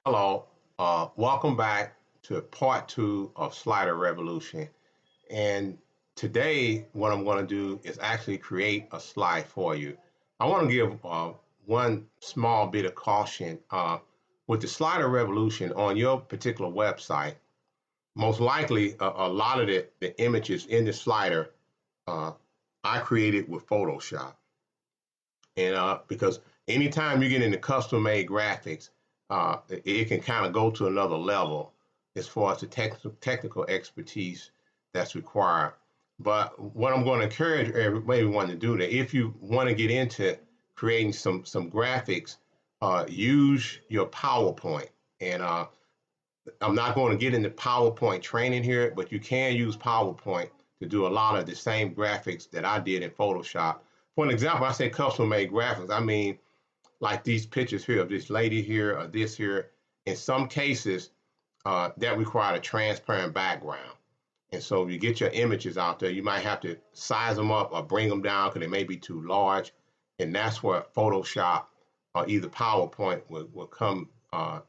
Hello, welcome back to part two of Slider Revolution. And today, what I'm going to do is actually create a slide for you. I want to give one small bit of caution. With the Slider Revolution on your particular website, most likely a lot of the images in the slider uh, I created with Photoshop. And because anytime you get into custom made graphics, it can kind of go to another level as far as the technical expertise that's required. But what I'm going to encourage everyone to do that if you want to get into creating some graphics, use your PowerPoint. And I'm not going to get into PowerPoint training here, but you can use PowerPoint to do a lot of the same graphics that I did in Photoshop. For an example, I say custom made graphics. I mean, like these pictures here of this lady here or this here. In some cases, that require a transparent background. And so if you get your images out there, you might have to size them up or bring them down because they may be too large. And that's where Photoshop or either PowerPoint will come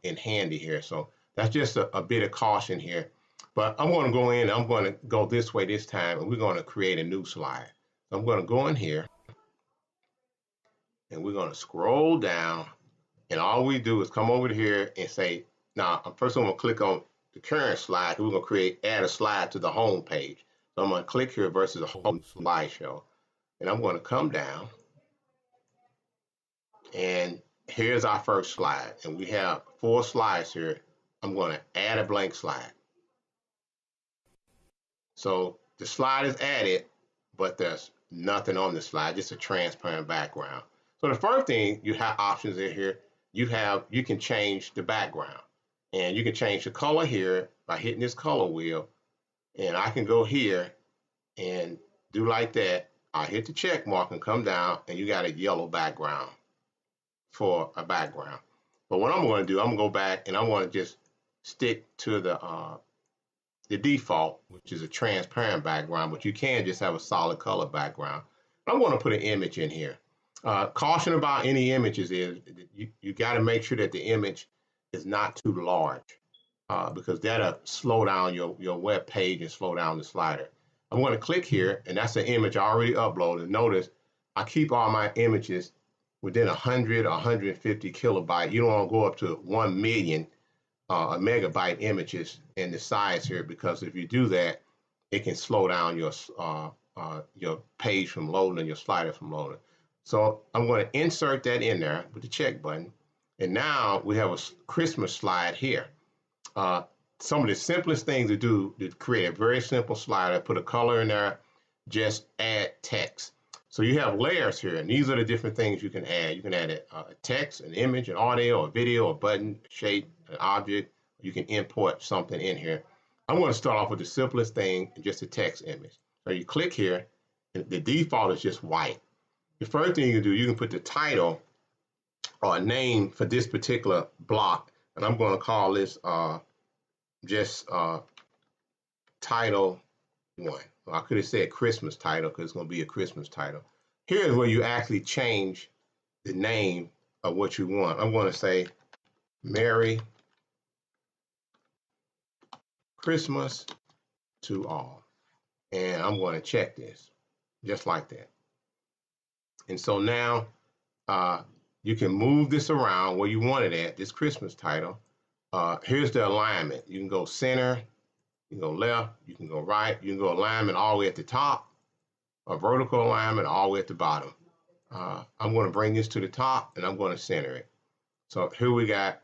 in handy here. So that's just a bit of caution here. But I'm going to go in, I'm going to go this way this time, and we're going to create a new slide. So I'm going to go in here, and we're going to scroll down, and all we do is come over here and say, now, first I'm going to click on the current slide. We're going to add a slide to the home page. So I'm going to click here versus a home slideshow. And I'm going to come down, and here's our first slide. And we have 4 slides here. I'm going to add a blank slide. So the slide is added, but there's nothing on the slide, just a transparent background. So the first thing, you have options in here. You can change the background, and you can change the color here by hitting this color wheel. And I can go here and do like that. I hit the check mark and come down, and you got a yellow background for a background. But what I'm going to do, I'm going to go back and I want to just stick to the default, which is a transparent background, but you can just have a solid color background. I'm going to put an image in here. Caution about any images is you got to make sure that the image is not too large because that'll slow down your web page and slow down the slider. I'm going to click here, and that's an image I already uploaded. Notice I keep all my images within 100 or 150 kilobyte. You don't want to go up to 1 million megabyte images in the size here, because if you do that, it can slow down your page from loading and your slider from loading. So I'm going to insert that in there with the check button. And now we have a Christmas slide here. Some of the simplest things to do to create a very simple slider, put a color in there, just add text. So you have layers here, and these are the different things you can add. You can add a text, an image, an audio, a video, a button, a shape, an object. You can import something in here. I'm going to start off with the simplest thing, just a text image. So you click here, and the default is just white. The first thing you can do, you can put the title or a name for this particular block, and I'm going to call this just title 1. Well, I could have said Christmas title because it's going to be a Christmas title. Here's where you actually change the name of what you want. I'm going to say Merry Christmas to all. And I'm going to check this just like that. And so now you can move this around where you want it at, this Christmas title. Here's the alignment. You can go center, you can go left, you can go right, you can go alignment all the way at the top, or vertical alignment all the way at the bottom. I'm going to bring this to the top, and I'm going to center it. So here we got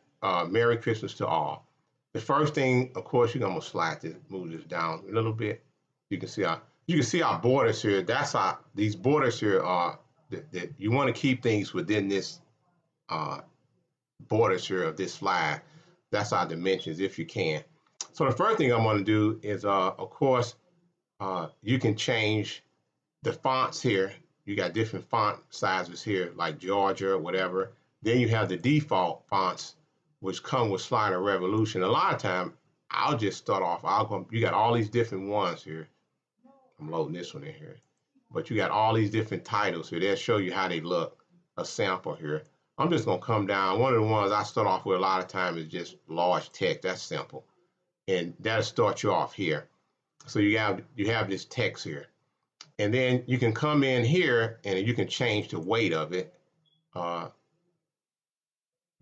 Merry Christmas to all. The first thing, of course, you're going to slide this, move this down a little bit. You can see our borders here. These borders here are that you want to keep things within this borders here of this slide. That's our dimensions if you can. So the first thing I'm going to do is, of course, you can change the fonts here. You got different font sizes here, like Georgia or whatever. Then you have the default fonts, which come with Slider Revolution. A lot of time, I'll just start off. You got all these different ones here. I'm loading this one in here. But you got all these different titles here. They'll show you how they look, a sample here. I'm just gonna come down. One of the ones I start off with a lot of time is just large text. That's simple, and that'll start you off here. So you have this text here, and then you can come in here and you can change the weight of it. Uh,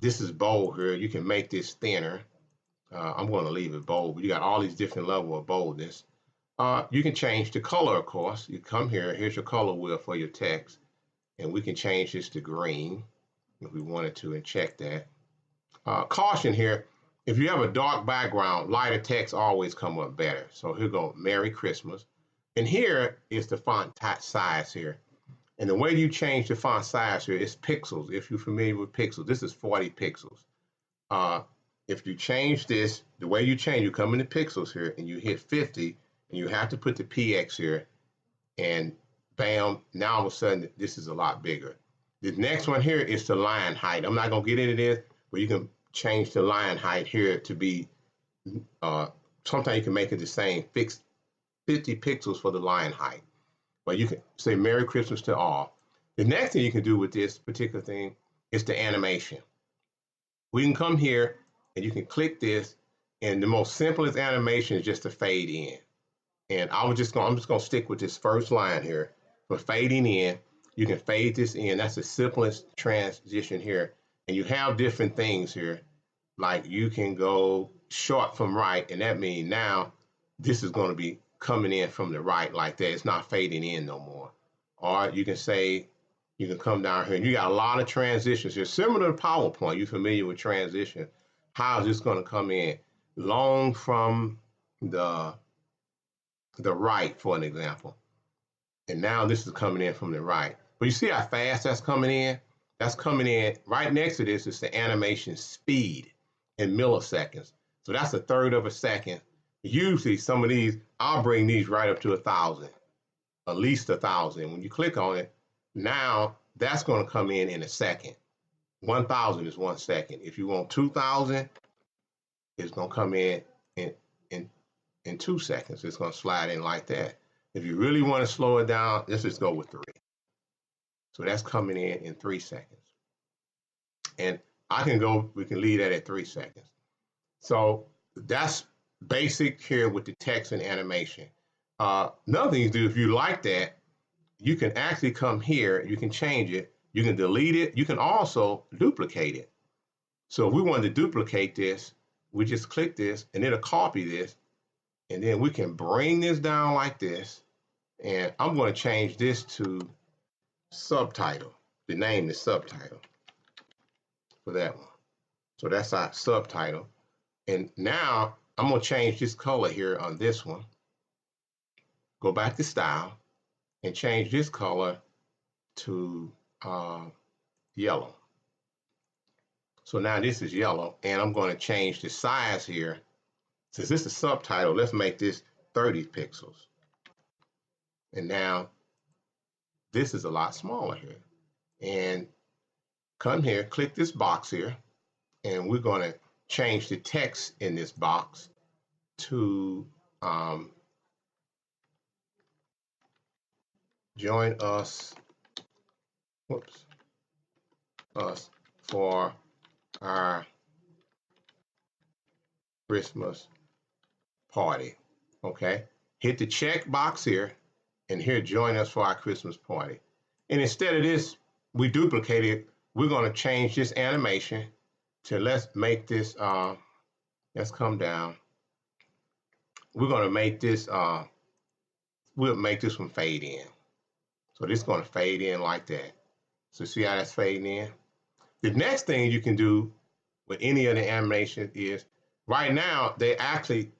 this is bold here. You can make this thinner. I'm going to leave it bold, but you got all these different levels of boldness. You can change the color, of course. You come here. Here's your color wheel for your text, and we can change this to green if we wanted to, and check that. Caution here, if you have a dark background, lighter text always come up better. So here go Merry Christmas. And here is the font size here. And the way you change the font size here is pixels. If you're familiar with pixels, this is 40 pixels. Uh, if you change this, the way you change, you come into pixels here and you hit 50, and you have to put the PX here, and bam, now all of a sudden this is a lot bigger. The next one here is the line height. I'm not going to get into this, but you can change the line height here to be, sometimes you can make it the same, fixed 50 pixels for the line height. But you can say Merry Christmas to all. The next thing you can do with this particular thing is the animation. We can come here and you can click this, and the most simplest animation is just to fade in. And I'm just gonna stick with this first line here. For fading in, you can fade this in. That's the simplest transition here. And you have different things here. Like you can go short from right, and that means now this is going to be coming in from the right like that. It's not fading in no more. Or you can say, you can come down here, and you got a lot of transitions here. Similar to PowerPoint, you're familiar with transition. How is this going to come in? Long from the right, for an example. And now this is coming in from the right. But you see how fast that's coming in? That's coming in right next to this is the animation speed in milliseconds. So that's a third of a second. Usually some of these, I'll bring these right up to 1,000, at least 1,000. When you click on it, now that's going to come in a second. 1,000 is 1 second. If you want 2,000, it's going to come in 2 seconds. It's going to slide in like that. If you really want to slow it down, let's just go with 3. So that's coming in 3 seconds. And we can leave that at 3 seconds. So that's basic here with the text and animation. Another thing to do, if you like that, you can actually come here, you can change it, you can delete it, you can also duplicate it. So if we wanted to duplicate this, we just click this and it'll copy this, and then we can bring this down like this, and I'm going to change this to subtitle. The name is subtitle for that one. So that's our subtitle. And now I'm going to change this color here on this one. Go back to style and change this color to yellow. So now this is yellow, and I'm going to change the size here. Since this is subtitle, let's make this 30 pixels. And now this is a lot smaller here. And come here, click this box here, and we're going to change the text in this box to join us for our Christmas party. Okay, hit the check box here, and here, join us for our Christmas party. And instead of this, we duplicate it. We're going to change this animation to, let's make this, let's come down. We're going to make this, we'll make this one fade in. So this is going to fade in like that. So see how that's fading in? The next thing you can do with any of the animation is, right now, they actually,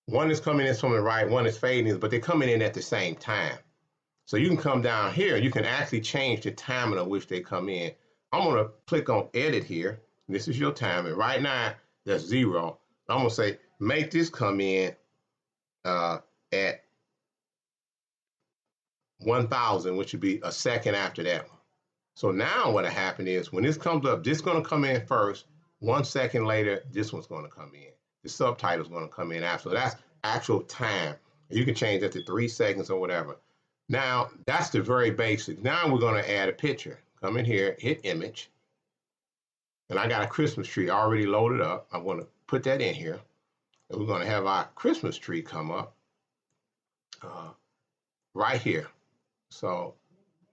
one is coming in from the right, one is fading in, but they're coming in at the same time. So you can come down here, you can actually change the timing at which they come in. I'm going to click on edit here. This is your timing. Right now, that's 0. I'm going to say, make this come in at 1,000, which would be a second after that one. So now what'll happen is, when this comes up, this is going to come in first. 1 second later, this one's going to come in. The subtitle is going to come in after. So that's actual time. You can change that to 3 seconds or whatever. Now, that's the very basic. Now we're going to add a picture. Come in here, hit image, And I got a Christmas tree already loaded up. I'm going to put that in here. And we're going to have our Christmas tree come up right here. So,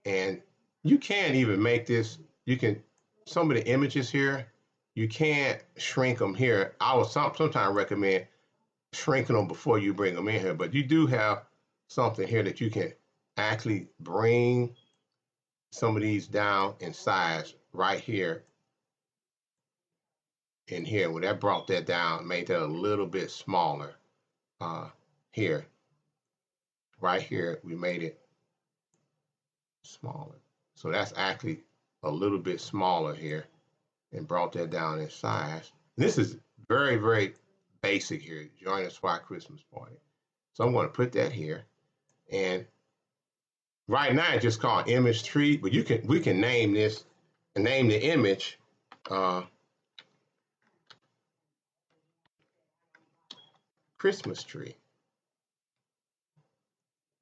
and you can even make this, you can, some of the images here, you can't shrink them here. I would sometimes recommend shrinking them before you bring them in here, but you do have something here that you can actually bring some of these down in size right here in here. When that brought that down, made that a little bit smaller here. Right here, we made it smaller. So that's actually a little bit smaller here and brought that down in size. This is very, very basic here. Join us for our Christmas party. So I'm going to put that here. And right now it's just called image tree, but we can name this and name the image Christmas tree.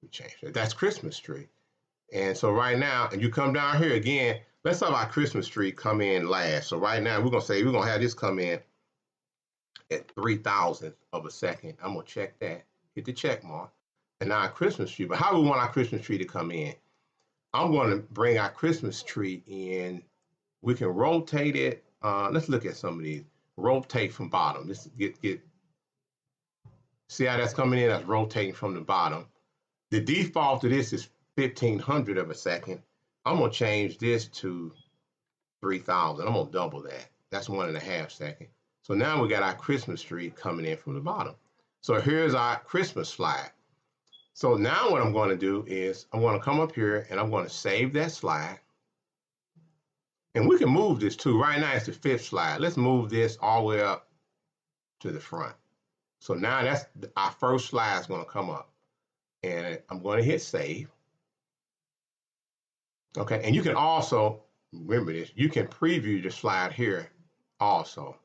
We change that. That's Christmas tree. And so right now, and you come down here again, let's have our Christmas tree come in last. So right now we're gonna have this come in at 3,000th of a second. I'm gonna check that, hit the check mark. And now our Christmas tree, but how do we want our Christmas tree to come in? I'm gonna bring our Christmas tree in. We can rotate it. Let's look at some of these. Rotate from bottom. This get see how that's coming in? That's rotating from the bottom. The default to this is 1,500 of a second. I'm gonna change this to 3,000. I'm gonna double that. That's 1.5 seconds. So now we got our Christmas tree coming in from the bottom. So here's our Christmas slide. So now what I'm going to do is I'm going to come up here and I'm going to save that slide. And we can move this too. Right now it's the 5th slide. Let's move this all the way up to the front. So now that's our first slide is going to come up. And I'm going to hit save. Okay, and you can also, remember this, you can preview the slide here also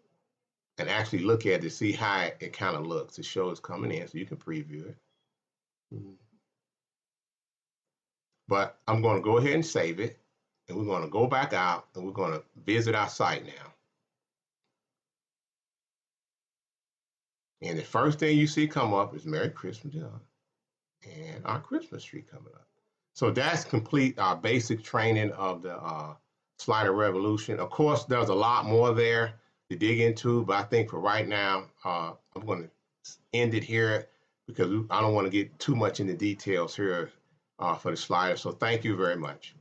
and actually look at it to see how it kind of looks. It shows coming in, so you can preview it. But I'm going to go ahead and save it, and we're going to go back out, and we're going to visit our site now. And the first thing you see come up is Merry Christmas, and our Christmas tree coming up. So that's complete our basic training of the Slider Revolution. Of course, there's a lot more there to dig into, but I think for right now, I'm going to end it here because I don't want to get too much into details here for the slider. So thank you very much.